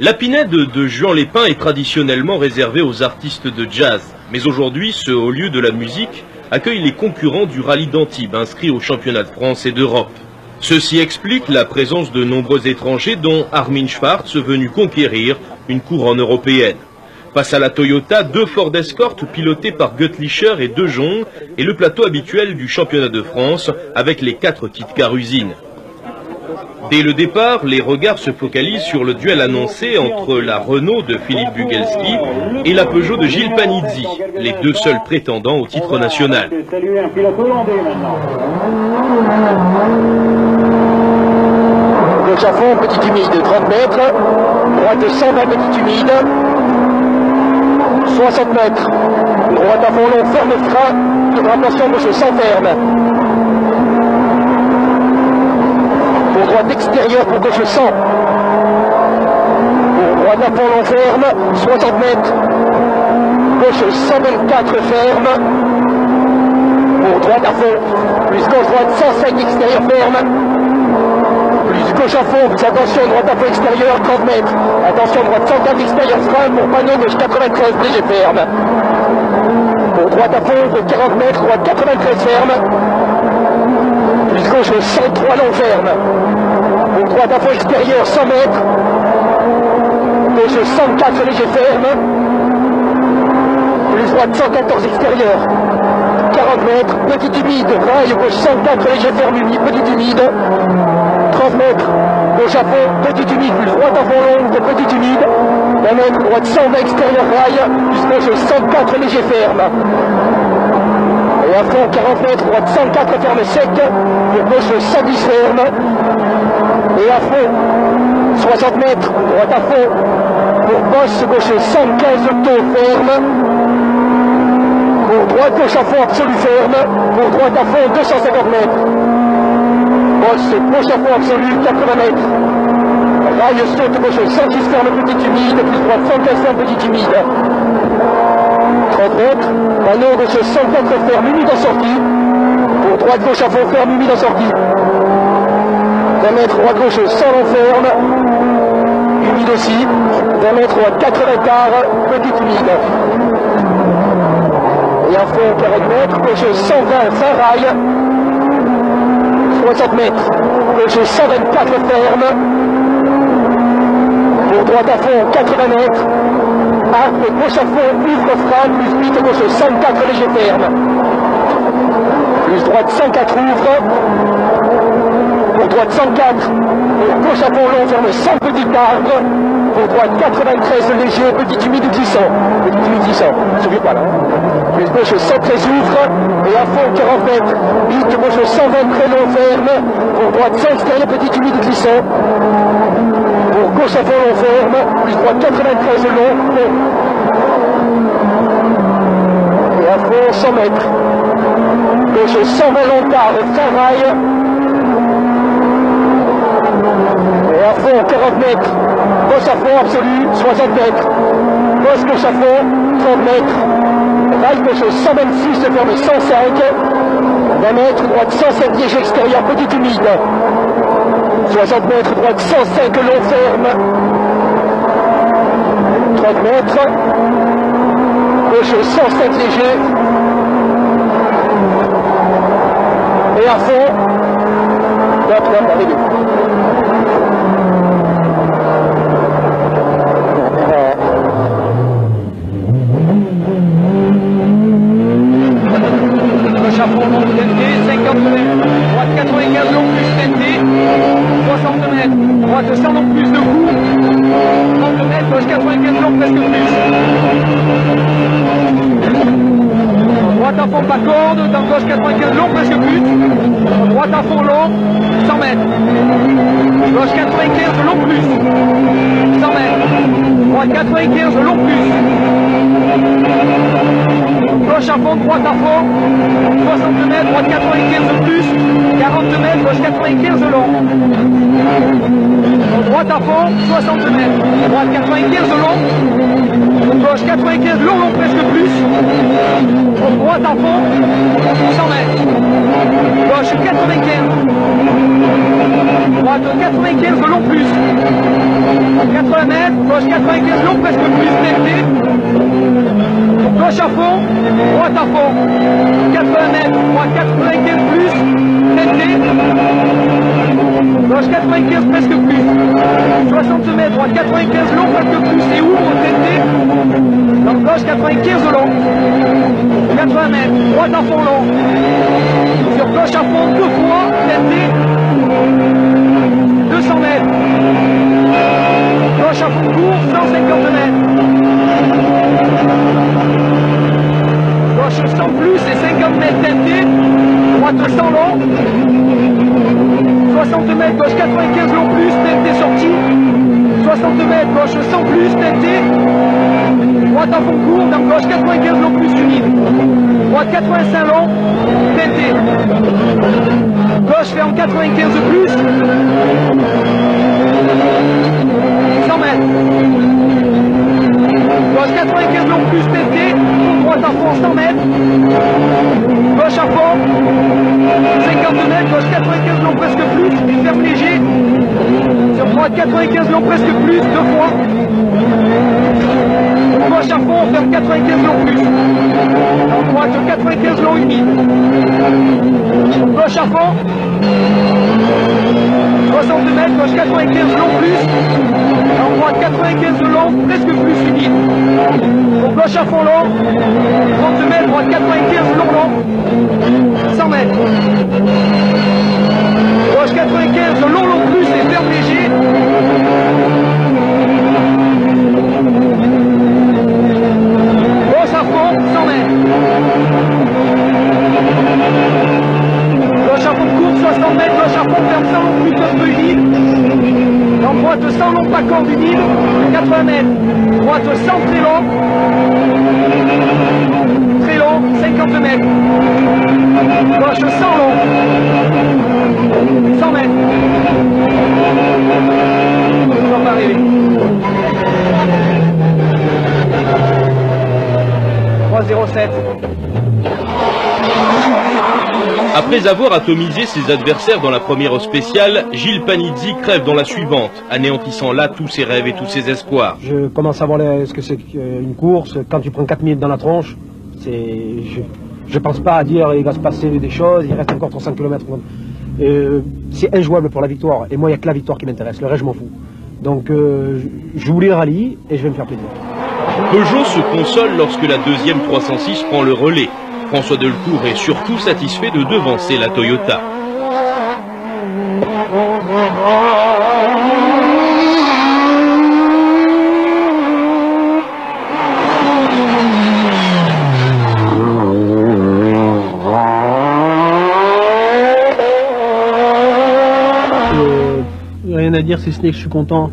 La Pinède de Juan Lépin est traditionnellement réservée aux artistes de jazz. Mais aujourd'hui, ce haut lieu de la musique accueille les concurrents du rallye d'Antibes inscrits au championnat de France et d'Europe. Ceci explique la présence de nombreux étrangers dont Armin Schwartz venu conquérir une couronne européenne. Face à la Toyota, 2 Ford Escort pilotés par Goettlicher et De Jong et le plateau habituel du championnat de France avec les 4 kits car usine. Dès le départ, les regards se focalisent sur le duel annoncé entre la Renault de Philippe Bugelski et la Peugeot de Gilles Panizzi, les 2 seuls prétendants au titre national. Gauche à fond, petit humide, 30 mètres, droite 120, petit humide, 60 mètres, droite à fond long, ferme frein, attention, gauche sans ferme. Pour droite extérieure, pour gauche 100. Pour droite à fond long ferme, 60 mètres. Gauche 124 ferme. Pour droite à fond, plus gauche droite 105 extérieur ferme. Plus gauche à fond, attention droite à fond extérieur 30 mètres. Attention droite 104 extérieur frein, pour panneau gauche 93 léger ferme. Pour droite à fond de 40 mètres, droite 93 ferme. Plus gauche 103 long ferme. Pour droite à fond extérieur 100 mètres. Gauche 104 léger ferme. Plus droite 114 extérieur. 40 mètres, petit humide, rail gauche 104 léger ferme, petit humide. 30 mètres, gauche à fond, petit humide, plus droite à fond longue, petit humide. 1 mètre, droite 120 extérieur rail, plus gauche 104 léger ferme. Et à fond 40 mètres, droite 104 ferme sec, pour gauche 110 ferme. Et à fond 60 mètres, droite à fond, pour bosse gauche 115 taux ferme. Pour droite gauche à fond absolu ferme, pour droite à fond 250 mètres. Bosse gauche à fond absolu 80 mètres. Rail saute gauche 110 ferme petit humide, plus droite 115 ferme petit humide. 30 mètres, panneau gauche 104 ferme humide en sortie. Pour droite gauche à fond ferme humide en sortie. 20 mètres droite gauche 100 long ferme, humide aussi. 20 mètres droite 80 quart, petit humide. Et à fond 40 mètres, gauche 120 fin rail. 60 mètres, gauche 124 ferme. Pour droite à fond 80 mètres. Arc gauche à fond, ouvre frein, plus 8 gauche 104 léger ferme. Plus droite 104 ouvre. Pour droite 104. Pour gauche à fond long ferme 100 petit arbre. Pour droite 93 léger, petit humide glissant. Petit humide glissant, n'oubliez pas là. Plus gauche 113 ouvre. Et à fond 40 mètres. Vite gauche 120 très long ferme. Pour droite 5 extérieur, petit humide glissant. Pour gauche à fond long ferme. Plus droite 93 long. Et à fond 100 mètres. Gauche 120 long quart, fin rail. Et à fond 40 mètres. Bosse à fond absolu, 60 mètres. Bosse gauche à fond, 30 mètres. Rail gauche 126, ferme 105. 20 mètres, droite 107 léger extérieur, petit humide. 60 mètres, droite 105 long ferme. 30 mètres. Gauche 107 léger. Et à fond. Hop, arrivé. Gauche à fond long TNT, 50 mètres, droite 95 long plus TNT, 60 mètres, droite 100 long plus de coup, 30 mètres, gauche 95 long presque plus. Droite à fond pas corde, dans gauche 95 long presque plus, droite à fond long, 100 mètres, gauche 95 long plus, 100 mètres, droite 95 long plus. Gauche à fond, droite à fond, 60 mètres, droite 95 plus, 40 mètres, gauche 95 long. Droite à fond, 60 mètres, droite 95 long, gauche 95 long presque plus, droite à fond, 100 mètres, gauche 95, droite 95 long plus, 80 mètres, gauche 95 long, presque plus, TNT. Gauche à fond, droite à fond. 80 mètres, droite 95 plus, TNT. Gauche 95 presque plus. 60 mètres, droite 95 long, presque plus et ouvre, TNT. Donc gauche 95 long. 80 mètres, droite à fond long. Sur gauche à fond, 2 fois, TNT. 200 mètres. Gauche à fond court, 150 mètres. Gauche 100 plus et 50 mètres TNT. Droite 100 long. 60 mètres, gauche 95 long plus, TNT sortie. 60 mètres, gauche 100 plus, TNT. Droite à fond court, donc gauche 95 long plus humide. Droite 85 long, TNT. Gauche fait en 95 plus. 100 mètres. Gauche 95 long plus, TNT. Droite à fond 100 mètres. Gauche à fond. 50 mètres, gauche 95 long presque plus. Ferme léger. Sur droite 95 long presque plus, 2 fois. Gauche à fond, ferme 95 long plus. Droite 95 long humide. Gauche à fond. 60 mètres, gauche 95 long plus. En droite 95 long, presque plus humide. Donc gauche à fond long. 30 mètres, droite 95 long. 100 mètres. Gauche 95 long plus et ferme léger. Gauche à fond, 100 mètres. Gauche à fond courte, 60 mètres, gauche à fond ferme 100 long plus un peu humide. En droite 100 long pas corde humide, 80 mètres. Droite 100 très long. Très long, 50 mètres. Gauche 100 long. 100 mètres. On va pas arriver. 3,07. Après avoir atomisé ses adversaires dans la première spéciale, Gilles Panizzi crève dans la suivante, anéantissant là tous ses rêves et tous ses espoirs. Je commence à voir ce que c'est qu'une course. Quand tu prends 4 minutes dans la tronche, je pense pas à dire il va se passer des choses, il reste encore 300 km. C'est injouable pour la victoire. Et moi, il n'y a que la victoire qui m'intéresse. Le reste, je m'en fous. Donc, je voulais le rallye et je vais me faire plaisir. Peugeot se console lorsque la deuxième 306 prend le relais. François Delcourt est surtout satisfait de devancer la Toyota. Rien à dire si ce n'est que je suis content,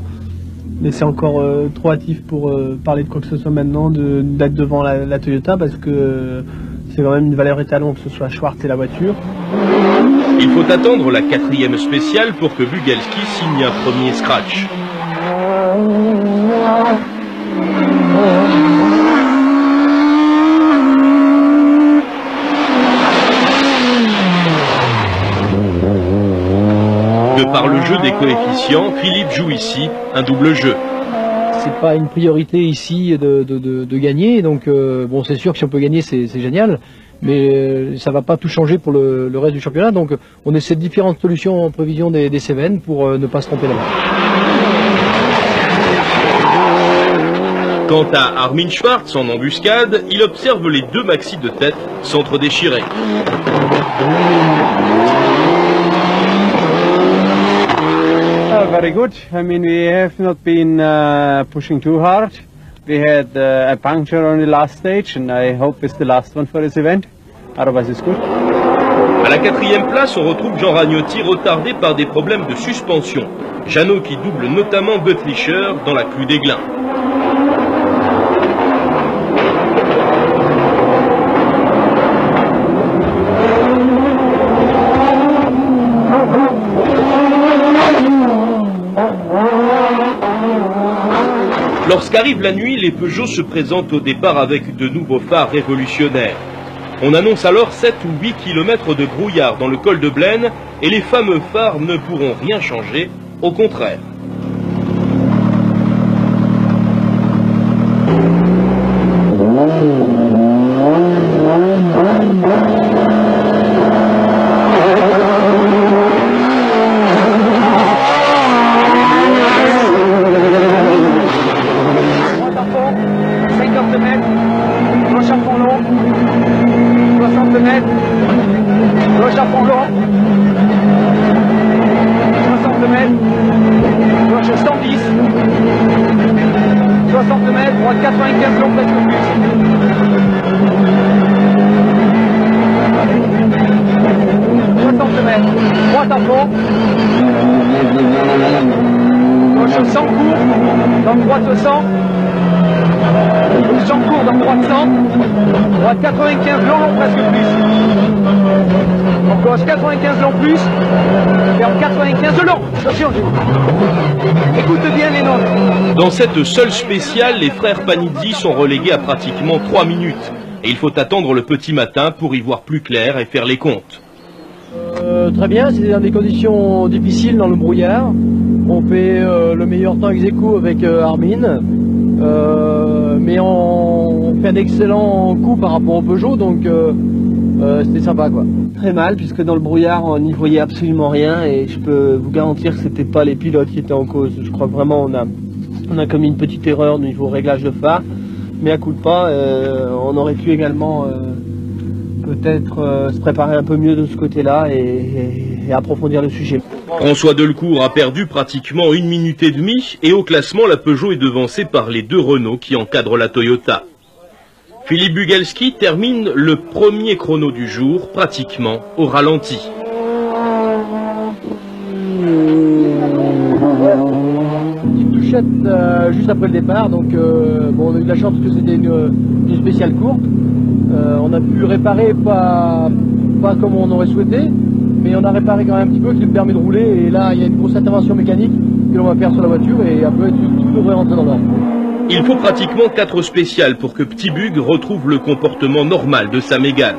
mais c'est encore trop hâtif pour parler de quoi que ce soit maintenant, d'être devant la Toyota, parce que c'est quand même une valeur étalon que ce soit Schwartz et la voiture. Il faut attendre la 4e spéciale pour que Bugalski signe un premier scratch. De par le jeu des coefficients, Philippe joue ici un double jeu. C'est pas une priorité ici de gagner, donc bon, c'est sûr que si on peut gagner c'est génial, mais ça va pas tout changer pour le reste du championnat, donc on essaie différentes solutions en prévision des Cévennes pour ne pas se tromper là-bas. Quant à Armin Schwartz en embuscade, il observe les deux maxis de tête s'entre-déchirer. Very good. I mean, we have not been pushing too hard. We had a puncture on the last stage, and I hope it's the last one for this event. Otherwise, it's good. À la 4e place, on retrouve Jean Ragnotti retardé par des problèmes de suspension. Jeannot qui double notamment Böttlischer dans la Clue des Glins. Lorsqu'arrive la nuit, les Peugeot se présentent au départ avec de nouveaux phares révolutionnaires. On annonce alors 7 ou 8 km de brouillard dans le col de Blaine et les fameux phares ne pourront rien changer, au contraire. Gauche à fond long. 60 mètres. Gauche 110. 60 mètres, droite 95 long, presque plus. 60 mètres, droite à fond. Gauche 100 court, dans droite 100. Gauche 100 court, dans droite 100. Droite 95 long, presque plus. En gauche 95 long plus. Et en 95 long. Attention, écoute bien les notes. Dans cette seule spéciale, les frères Panizzi sont relégués à pratiquement 3 minutes. Et il faut attendre le petit matin pour y voir plus clair et faire les comptes. Très bien, c'est dans des conditions difficiles dans le brouillard. On fait le meilleur temps ex aequo avec Armin. Mais on fait un excellent coup par rapport au Peugeot, donc c'était sympa quoi. Très mal, puisque dans le brouillard on n'y voyait absolument rien, et je peux vous garantir que c'était pas les pilotes qui étaient en cause. Je crois que vraiment on a commis une petite erreur au niveau réglage de phare, mais à coup de pas, on aurait pu également peut-être se préparer un peu mieux de ce côté-là et approfondir le sujet. François Delcourt a perdu pratiquement 1 minute et demie et au classement, la Peugeot est devancée par les 2 Renault qui encadrent la Toyota. Philippe Bugalski termine le premier chrono du jour, pratiquement au ralenti. Petite touchette juste après le départ, donc bon, on a eu de la chance parce que c'était une spéciale courte. On a pu réparer pas comme on aurait souhaité, mais on a réparé quand même un petit peu qui nous permet de rouler, et là il y a une grosse intervention mécanique que l'on va faire sur la voiture et après tout devrait rentrer dans l'ordre. Il faut pratiquement 4 spéciales pour que Petit Bug retrouve le comportement normal de sa Mégane.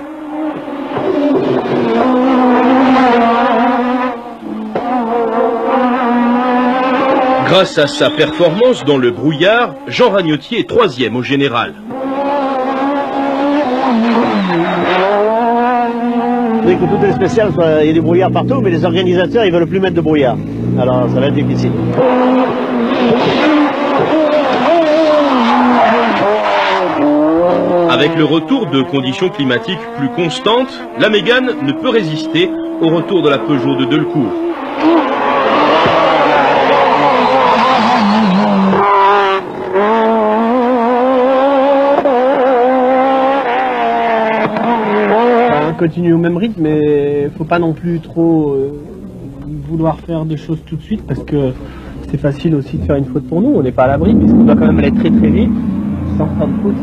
Grâce à sa performance dans le brouillard, Jean Ragnotier est 3e au général. Dès que toutes les spéciales, il y a des brouillards partout, mais les organisateurs, ils veulent plus mettre de brouillard. Alors ça va être difficile. Avec le retour de conditions climatiques plus constantes, la Mégane ne peut résister au retour de la Peugeot de Delcourt. On continue au même rythme, mais faut pas non plus trop vouloir faire des choses tout de suite, parce que c'est facile aussi de faire une faute pour nous. On n'est pas à l'abri, puisqu'on doit quand même aller très très vite sans faire de faute.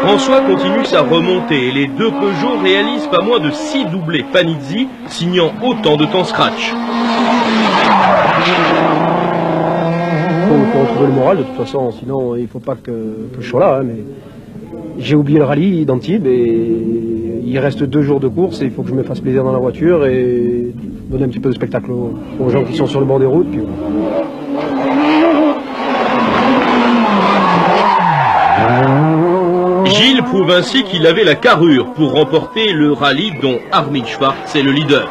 François continue sa remontée et les 2 Peugeot réalisent pas moins de 6 doublés Panizzi, signant autant de temps scratch. Il faut retrouver le moral de toute façon, sinon il ne faut pas que je sois là. Hein, mais j'ai oublié le rallye d'Antibes et il reste 2 jours de course et il faut que je me fasse plaisir dans la voiture et donner un petit peu de spectacle aux gens qui sont sur le bord des routes. Puis, Gilles prouve ainsi qu'il avait la carrure pour remporter le rallye dont Armin Schwartz est le leader.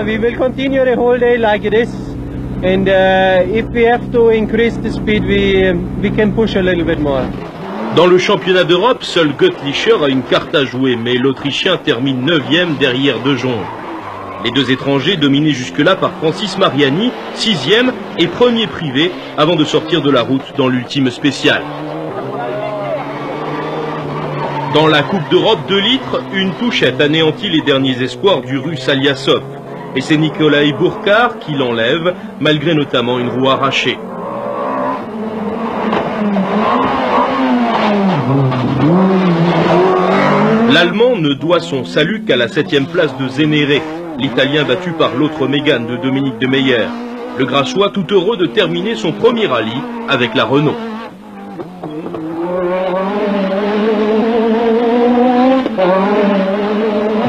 We will continue the whole day like this. And if we have to increase the speed, we can push a little bit more. Dans le championnat d'Europe, seul Göttlicher a une carte à jouer, mais l'Autrichien termine 9e derrière De Jong. Les deux étrangers dominés jusque-là par Francis Mariani, 6e et premier privé, avant de sortir de la route dans l'ultime spéciale. Dans la Coupe d'Europe 2 litres, une touchette anéantit les derniers espoirs du Russe Alyasov. Et c'est Nikolai Burkhardt qui l'enlève, malgré notamment une roue arrachée. L'Allemand ne doit son salut qu'à la 7e place de Zenere, l'Italien battu par l'autre Mégane de Dominique de Meyer. Le Grassois tout heureux de terminer son premier rallye avec la Renault.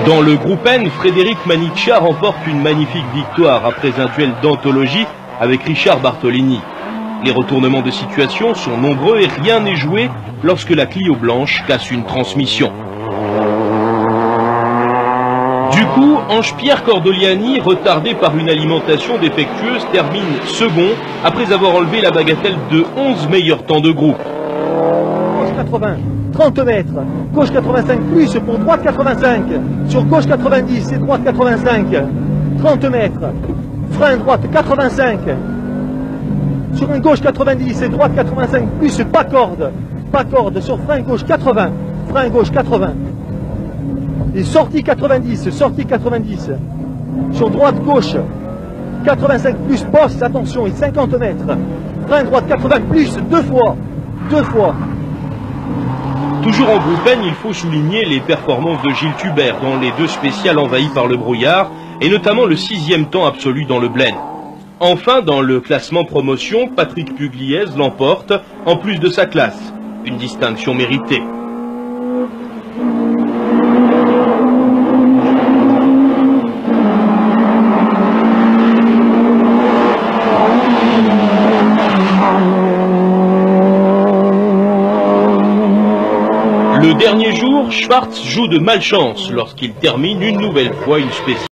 Dans le groupe N, Frédéric Maniccia remporte une magnifique victoire après un duel d'anthologie avec Richard Bartolini. Les retournements de situation sont nombreux et rien n'est joué lorsque la Clio blanche casse une transmission. Du coup, Ange-Pierre Cordoliani, retardé par une alimentation défectueuse, termine second après avoir enlevé la bagatelle de 11 meilleurs temps de groupe. 80, 30 mètres, gauche 85 plus pour droite 85, sur gauche 90 et droite 85, 30 mètres, frein droite 85, sur un gauche 90 et droite 85 plus pas corde sur frein gauche 80, frein gauche 80, et sortie 90, sur droite gauche 85 plus bosse, attention, et 50 mètres, frein droite 80 plus, deux fois. Toujours en groupe N, il faut souligner les performances de Gilles Tubert dans les deux spéciales envahies par le brouillard, et notamment le 6e temps absolu dans le Blen. Enfin, dans le classement promotion, Patrick Pugliese l'emporte, en plus de sa classe. Une distinction méritée. Le dernier jour, Schwartz joue de malchance lorsqu'il termine une nouvelle fois une spéciale.